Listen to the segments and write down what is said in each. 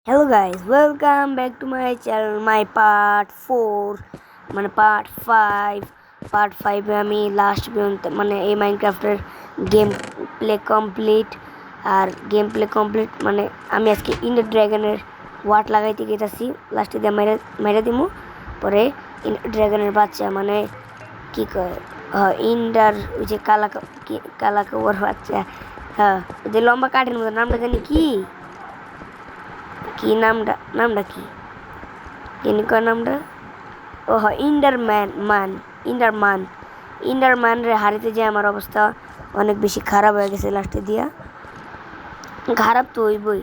Hello guys, welcome back to my channel, my part 4 মানে part 5 আমি last পর্যন্ত মানে এই মাইনক্রাফটের গেম প্লে কমপ্লিট মানে আমি আজকে ইন্ডার ড্রাগনের ওয়াট লাগাইতে গেছি লাস্টে দিয়ে মেরে দিমু পরে ড্রাগনের বাচ্চা মানে কি কয় ইন্ডার ওই যে কালা কাউয়ার বাচ্চা হ্যাঁ যে লম্বা কাঠের মতো নামটা জানি কি কি নামটা কি কয় নামটা ও হয় ইন্ডারম্যান রে হারিতে যে আমার অবস্থা অনেক বেশি খারাপ হয়ে গেছে লাস্টে দিয়া খারাপ তো হইবই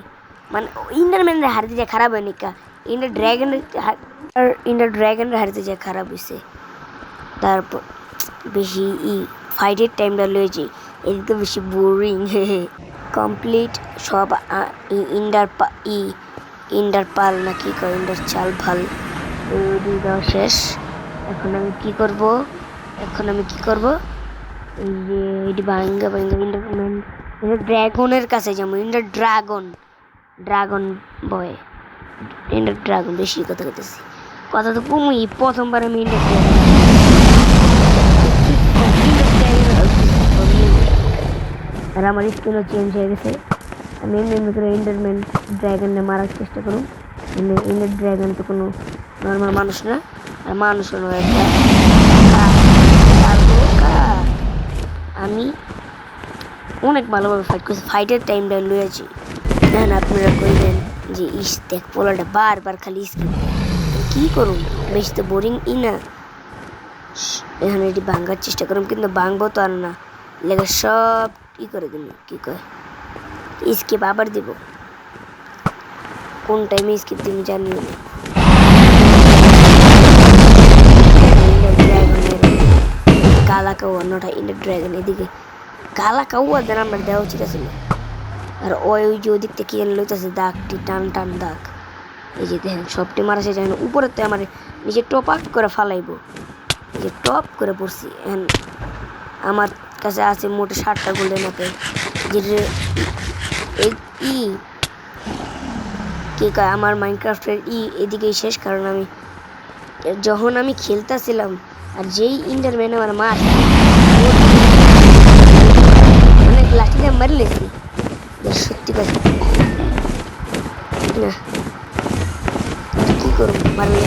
মানে ইন্ডারম্যান রে হারিতে যে খারাপ হয়নি কা ইন্ডার ড্রাগন রে হারিতে যে খারাপ হয়েছে তারপর বেশি ফাইটের টাইমটা লয়েছে এদিকে তো বেশি বোরিং কমপ্লিট সব ইন্ডার পাল না কি কয় ইন্ডার চাল ভাল দেওয়া শেষ এখন আমি কি করব এই যে এটি ভাঙ্গা ড্রাগনের কাছে যাবো ড্রাগন বয় ড্রাগন বেশি কথা তো কমই প্রথমবার আমি আর আমার স্কিনও চেঞ্জ হয়ে গেছে আমি এমনি করে ইন্ডারম্যান ড্রাগনকে মারার চেষ্টা করুন ইন্ডার ড্রাগন তো কোনো নর্মাল মানুষ না আর মানুষও নয় আমি অনেক ভালোভাবে ফাইট করছি ফাইটের টাইমটা লয়েছি দেখেন আপনারা কইবেন যে দেখ পোলাটা বারবার খালি স্কিন কী করুন বেশি তো বোরিং না এখানে এটি ভাঙার চেষ্টা করুন কিন্তু ভাঙবো তো আর না লেগে সব কি করে দিন কি কয় স্কিপ আবার দিব কোন টাইমে স্কিপ দিব জানি না কালা কাউয়া নটা ইন্ডার ড্রাগন এদিকে কালা কাউয়া দেন আমার দেওয়া উচিত আছিল আর ওই যে ওদিক থেকে লইতেছে দাগটি টান দাগ এই যে দেখেন সবটি মারা সে যায় না উপরে তো আমার নিজে টপ আপ করে ফালাইবো এই যে টপ করে পড়ছি এখন আমার কাছে আছে মোটে 60টা গোল্ডেন আপেল যেটা কি কয় আমার মাইনক্রাফটের এদিকেই শেষ কারণ আমি যখন আমি খেলতেছিলাম আর যেই ইন্ডারম্যান আমার মার মানে লাঠি দিয়ে মারি লেছি সত্যি কথা না কি করবো মারলে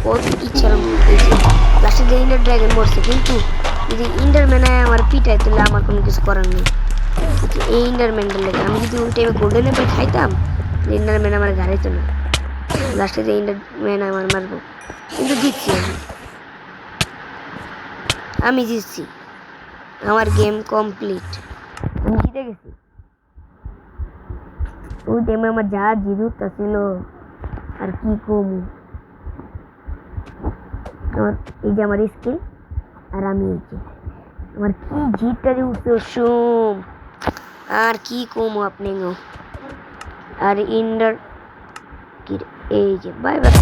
ওর ইচ্ছা লাস্টে দিয়ে ইন্ডার ড্রাগন মরছে কিন্তু যদি ইন্ডারম্যানে আমার পিটায় তাহলে আমার কোনো কিছু করার নেই এই ইন্ডারম্যানটার লেগে আমি যদি ওই টাইমে গোল্ডেন অ্যাপেল খাইতাম ইন্ডারম্যান আমার গাড়িতো না লাস্টে দিয়ে ইন্ডারম্যান আমার মারবো কিন্তু জিতছি আমি জিতছি আমার গেম কমপ্লিট আমি জিতে গেছি ওই টাইমে আমার যা জিরুটা ছিল আর কি কম আমার এই যে আমার স্কিল আর আমি এই যে আমার কি জিতটা যে উঠতে সোম আর কি কমো আপনি আর ইন্ডার এই যে বাই বাই